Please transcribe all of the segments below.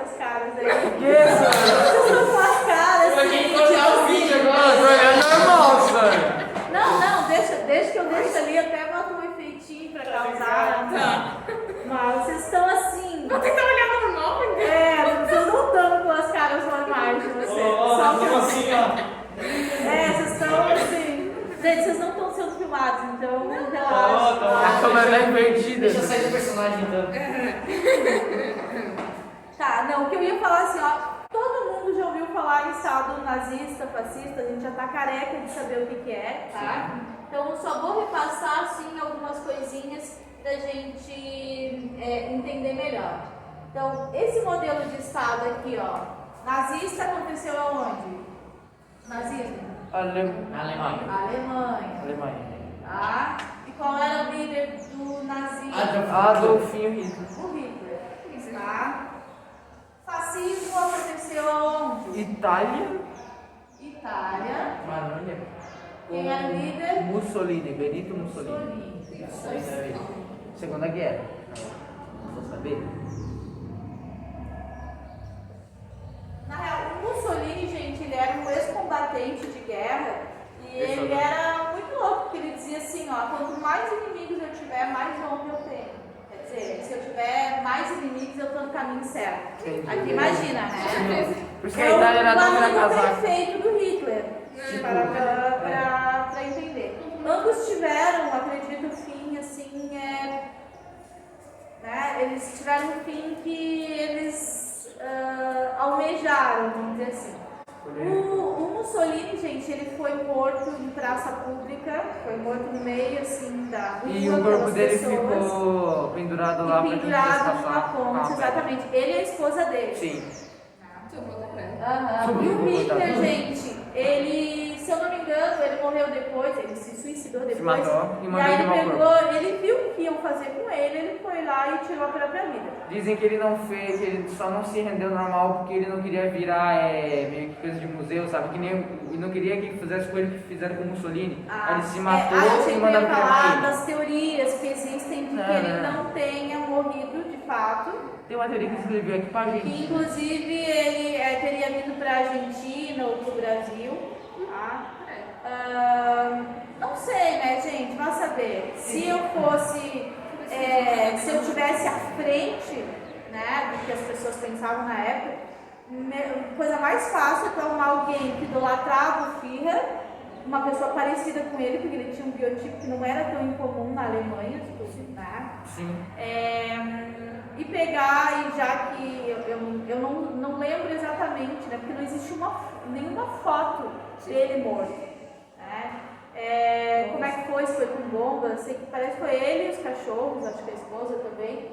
essas caras aí. Que isso? Vocês estão com as caras Pra assim, quem cortar o vídeo agora. É normal, velho. Não, deixa que eu deixo ali, até boto um efeitinho pra causar. Tá. Mas vocês estão assim. Vou tentar olhar normal, né? Vocês não estão com as caras normais de vocês. Só que assim, ó. vocês estão assim. Gente, vocês não estão sendo filmados, então relaxa. A câmera é invertida. Deixa eu sair do personagem então. Tá, não, o que eu ia falar assim, ó. Todo mundo já ouviu falar em Estado nazista, fascista, a gente já tá careca de saber o que é, tá? Então eu só vou repassar assim algumas coisinhas pra gente entender melhor. Então, esse modelo de Estado aqui, ó, nazista aconteceu aonde? Nazismo? Alemanha. Alemanha. Tá? E qual era o líder do nazismo? Adolfinho Hitler. O Hitler. Tá? Fascismo aconteceu aonde? Itália. Maravilha. Quem era o líder? Mussolini, Benito Mussolini. Mussolini. Segunda Guerra. Não vou saber. Na real, o Mussolini, gente, ele era um ex-combatente de guerra e ele era muito louco, porque ele dizia assim, ó, quanto mais inimigos eu tiver, mais honra eu tenho. Quer dizer, se eu tiver mais inimigos, eu tô no caminho certo. Entendi. Aqui imagina, né? Por isso que a Itália era tão amigo casaca. perfeito do Hitler, para entender. Ambos tiveram, acredito, fim, assim, né? Eles tiveram um fim que eles almejaram, vamos dizer assim. O Mussolini, gente, ele foi morto em praça pública, foi morto no meio, assim, da rua. E o corpo dele ficou pendurado lá pra quem pendurado quisesse numa passar. ponte, exatamente. Ele e a esposa dele. Sim. Aham. E o Hitler, gente, ele, se eu não me engano, ele morreu depois, ele se suicidou depois. Se matou e E mandou aí ele ele mal pegou, ele viu o que iam fazer com ele foi lá e tirou a própria vida. Dizem que ele não fez, que ele só não se rendeu normal porque ele não queria virar meio que coisa de museu, sabe? Que nem e não queria que fizesse coisa que fizeram com o Mussolini. Aí ele se matou eu e achei que eu mandaram ia queimar falar ele. das teorias que existem de que ele não tenha morrido de fato. Tem uma teoria que escreveu aqui pra gente. Que inclusive ele teria vindo para a Argentina ou para o Brasil. Tá? Não sei, né, gente? Vai saber. Se eu fosse, se eu tivesse à frente, né, do que as pessoas pensavam na época, coisa mais fácil é tu arrumar alguém que idolatrava o Führer, uma pessoa parecida com ele, porque ele tinha um biotipo que não era tão incomum na Alemanha, tipo, né? Sim. E pegar, e já que eu não lembro exatamente, né? Porque não existe nenhuma foto dele morto. Né? Como é que foi? Se foi com bomba? Sei que parece que foi ele e os cachorros, acho que a esposa também.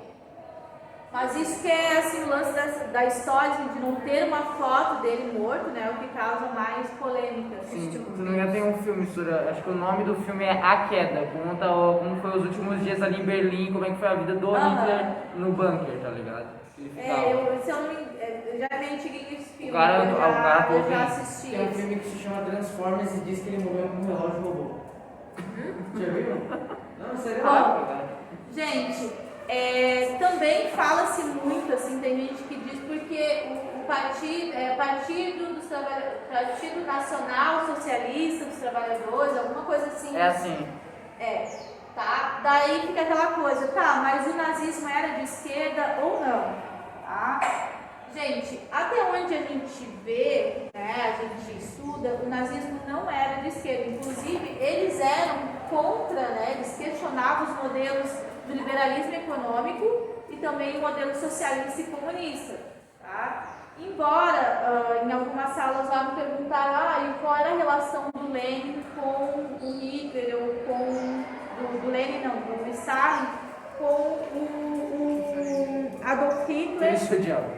Mas isso que é assim, o lance da história de não ter uma foto dele morto, né? É o que causa mais polêmica. Sim, se não me engano tem um filme, Sura, acho que o nome do filme é A Queda, conta como foi os últimos dias ali em Berlim, como é que foi a vida do Hitler no bunker, tá ligado? Eu já vi antiguinho esse filme, O cara eu já assisti. Tem um filme que se chama Transformers e diz que ele morreu com um relógio robô. Já viu? Não, sério. Bom, gente, também fala-se muito, assim, tem gente que diz porque o Partido Nacional Socialista dos Trabalhadores, alguma coisa assim. É assim. Tá? Daí fica aquela coisa, tá, mas o nazismo era de esquerda ou não? Tá? Gente, até onde a gente vê, né, a gente estuda, o nazismo não era de esquerda. Inclusive, eles eram contra, né, eles questionavam os modelos do liberalismo econômico e também o modelo socialista e comunista. Tá? Embora, em algumas salas lá me perguntaram, e qual era a relação do Lenin com o Hitler, ou com do Lenin não, do Stalin, com o Adolf Hitler. Eles se odiavam.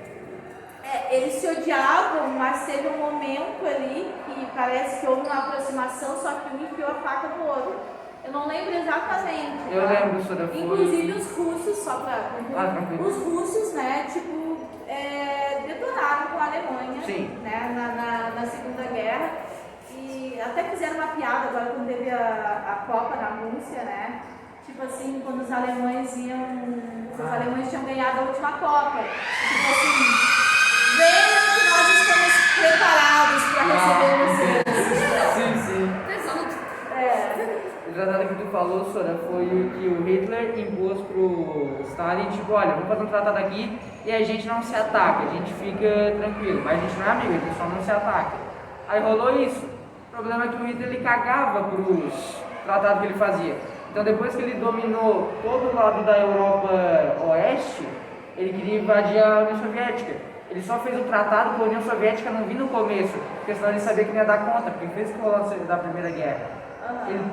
Eles se odiavam, mas teve um momento ali que parece que houve uma aproximação, só que um enfiou a faca no outro. Eu não lembro exatamente. Eu lembro, Sura, foi... Inclusive os russos, só para... tranquilo. Os russos, né, tipo, detonaram com a Alemanha. Sim. Né, na Segunda Guerra. E até fizeram uma piada agora quando teve a Copa na Rússia, né? Tipo assim, quando os alemães tinham ganhado a última Copa. Tipo assim, tratado que tu falou, Sora, foi o que o Hitler impôs pro Stalin, tipo, olha, vamos fazer um tratado aqui e a gente não se ataca, a gente fica tranquilo, mas a gente não é amigo, a gente só não se ataca. Aí rolou isso. O problema é que o Hitler ele cagava pros tratados que ele fazia. Então depois que ele dominou todo o lado da Europa Oeste, ele queria invadir a União Soviética. Ele só fez o tratado com a União Soviética não vir no começo, porque senão ele sabia que não ia dar conta, porque fez o que rolou da Primeira Guerra.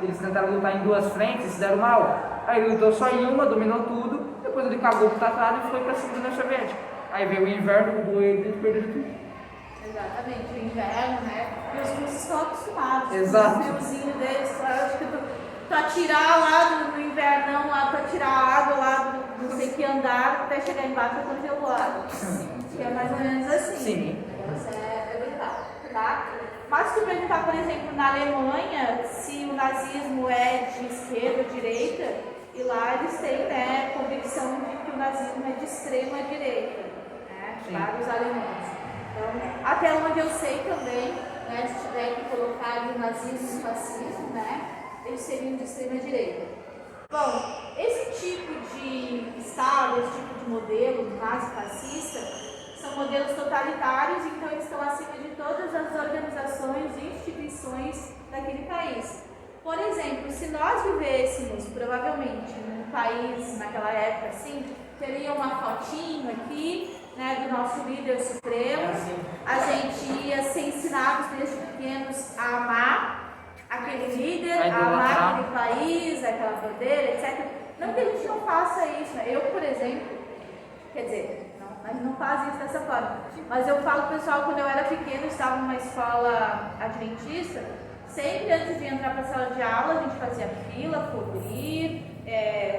Eles tentaram lutar em duas frentes e se deram mal. Aí ele lutou só em uma, dominou tudo, depois ele cagou pro tratado e foi pra cima da União Soviética. Aí veio o inverno, roubou ele e perdeu tudo. Exatamente, o inverno, né? E os russos estão acostumados. Exato. O friozinho deles, acho que tu atirar lá no invernão, lá, tu atirar a água lá do não sei que andar, até chegar embaixo é congelado. Que é mais ou menos assim. Sim. Isso é verdade, tá? Mas se tu perguntar, por exemplo, na Alemanha, se o nazismo é de esquerda ou direita, e lá eles têm, né, convicção de que o nazismo é de extrema direita, né? Vários alemães. Então, até onde eu sei também, né, se tiver que colocar ali o nazismo e o fascismo, né, eles seriam de extrema direita. Bom, esse tipo de Estado, esse tipo de modelo nazi-fascista, são modelos totalitários, então eles estão acima de todas as organizações e instituições daquele país. Por exemplo, se nós vivêssemos, provavelmente, num país, naquela época assim, teria uma fotinho aqui, né, do nosso líder supremo, a gente ia ser ensinados desde pequenos a amar aquele líder, a amar aquele país, aquela bandeira, etc. Não que a gente não faça isso, né? Eu, por exemplo, quer dizer, a gente não faz isso dessa forma, mas eu falo pro pessoal, quando eu era pequena, eu estava numa escola adventista, sempre antes de entrar para a sala de aula, a gente fazia fila, cobrir,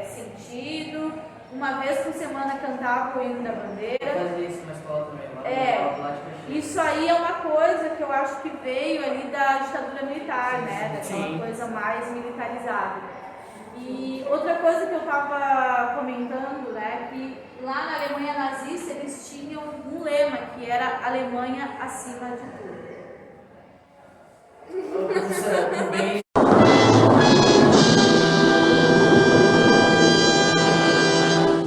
sentido, uma vez por semana cantava o hino da bandeira. Eu fazia isso na escola também, lá de Isso aí é uma coisa que eu acho que veio ali da ditadura militar, né? Daquela Sim. coisa mais militarizada. E outra coisa que eu estava comentando, né, que lá na Alemanha nazista eles tinham um lema que era Alemanha acima de tudo. também.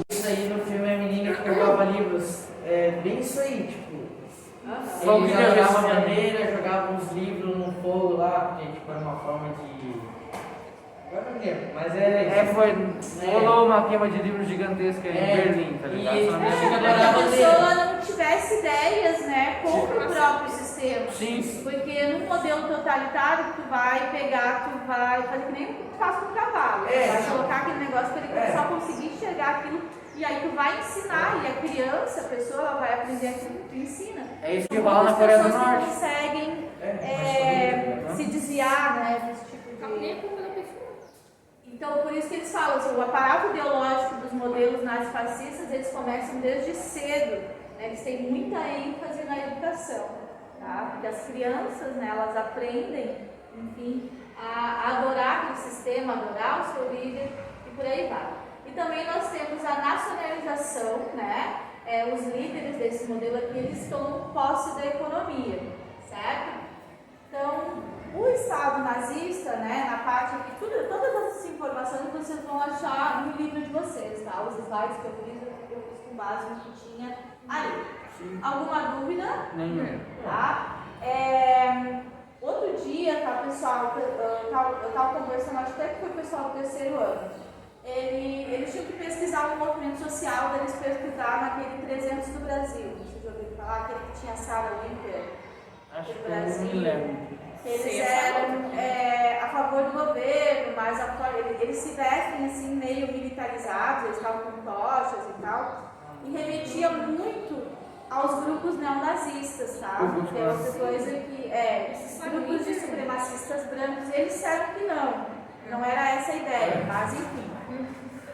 Isso aí no filme a menina que roubava livros. É bem isso aí, tipo. Eles jogavam bandeira, jogavam os livros no fogo lá, porque tipo, era uma forma de. Agora não lembro, mas Rolou uma queima de livros gigantesca em Berlim, tá ligado? E Só não eles lembro. ficam Para que a pessoa não tivesse ideias, né, contra o próprio sistema. Sim. Porque no modelo totalitário, tu vai pegar, tu vai fazer que nem tu faz com o cavalo. Tu vai colocar aquele negócio para ele só conseguir enxergar aquilo. E aí tu vai ensinar, e a criança, a pessoa, ela vai aprender aquilo que tu ensina. É isso que rola na Coreia do As pessoas que Norte. conseguem se desviar, né, desse tipo de... Então, por isso que eles falam, assim, o aparato ideológico dos modelos nazifascistas, eles começam desde cedo, né? Eles têm muita ênfase na educação, tá? Porque as crianças, né, elas aprendem, enfim, a adorar aquele sistema, adorar o seu líder e por aí vai. E também nós temos a nacionalização, né? Os líderes desse modelo aqui, eles tomam posse da economia, certo? Então, o Estado nazista, né, na parte aqui, todas essas informações vocês vão achar no livro de vocês, tá? Os slides que eu fiz com base no que tinha ali. Sim. Alguma dúvida? Nenhum. Tá? Outro dia, tá, pessoal, eu estava conversando, acho até que foi o pessoal do terceiro ano. Eles tinham que pesquisar um movimento social, daí eles pesquisaram naquele 300 do Brasil. Vocês já ouviram falar? Aquele que tinha a Sarah Winter. Acho do que eu Brasil. não me lembro. Eles eram a favor do governo, mas eles se vestem assim meio militarizados, eles estavam com tochas e tal, e remetia muito aos grupos neonazistas, tá? Que é outra coisa que esses grupos de supremacistas brancos, eles disseram que não era essa a ideia, mas enfim.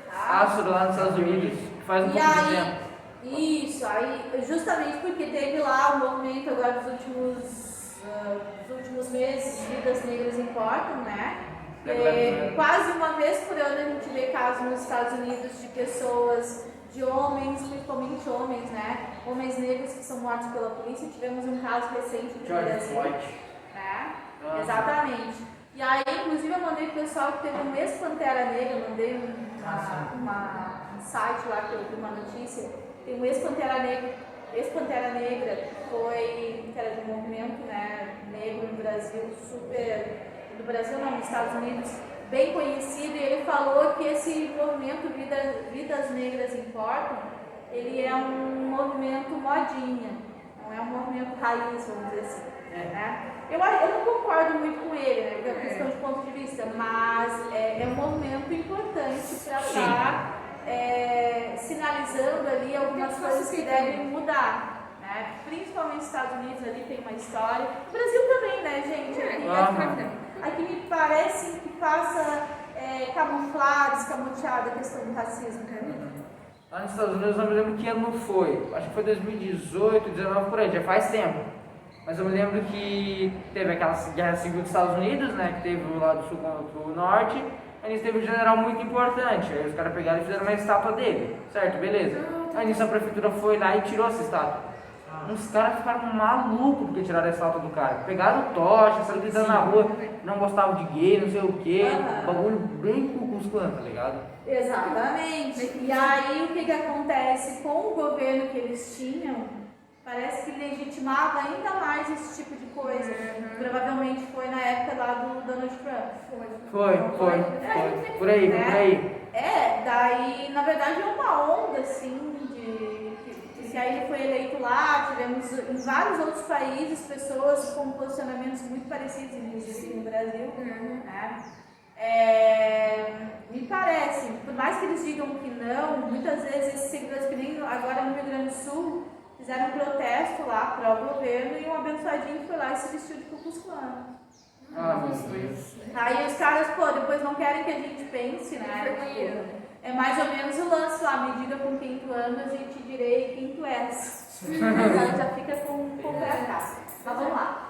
Tá? Ácido lá nos Estados Unidos, faz um pouco de tempo. Isso, aí justamente porque teve lá o movimento agora dos últimos meses, Vidas Negras Importam, né? Quase uma vez por ano a gente vê casos nos Estados Unidos de pessoas, de homens, principalmente homens, né? Homens negros que são mortos pela polícia. Tivemos um caso recente no Brasil. Floyd. Né? Exatamente. E aí, inclusive, eu mandei pro pessoal que teve um ex-Pantera Negra, eu mandei um site lá que eu vi uma notícia, tem um ex-Pantera Negra, que era de um movimento, né, negro no Brasil, no Brasil não, nos Estados Unidos, bem conhecido, e ele falou que esse movimento Vidas Negras Importam, ele é um movimento modinha, não é um movimento raiz, vamos dizer assim. Né? Eu não concordo muito com ele, né, que é uma questão de ponto de vista, mas é um movimento importante para estar sinalizando ali algumas coisas que devem mudar. Né? Principalmente nos Estados Unidos ali tem uma história. O Brasil também, né, gente? Aqui me parece que passa escamoteada a questão do racismo. Lá nos Estados Unidos eu não me lembro que ano foi. Acho que foi 2018, 2019 por aí, já faz tempo. Mas eu me lembro que teve aquela guerra civil dos Estados Unidos, né? Que teve o lado do sul contra o norte. Aí nisso teve um general muito importante. Aí os caras pegaram e fizeram uma estátua dele. Certo, beleza. Aí nisso a prefeitura foi lá e tirou essa estátua. Os caras ficaram malucos porque tiraram a estátua do cara. Pegaram tocha, saíram gritando na rua, não gostavam de gay, não sei o que. Bagulho bem com os clãs, tá ligado? Exatamente. E aí o que acontece com o governo que eles tinham? Parece que legitimava ainda mais esse tipo de coisa. Provavelmente foi na época lá do Donald Trump. Foi. Por aí. Daí, na verdade, é uma onda, assim, que aí ele foi eleito lá, tivemos em vários outros países pessoas com posicionamentos muito parecidos, inclusive no Brasil, né? Me parece, por mais que eles digam que não, muitas vezes esses seguidores, que nem agora no Rio Grande do Sul, fizeram um protesto lá para o governo e um abençoadinho foi lá e se vestiu de Ku Klux Klan. Aí os caras, depois não querem que a gente pense, né? É mais ou menos o lance lá, me diga com quem tu andas e te direi quem tu és. Já fica com o pé atrás. Mas vamos lá.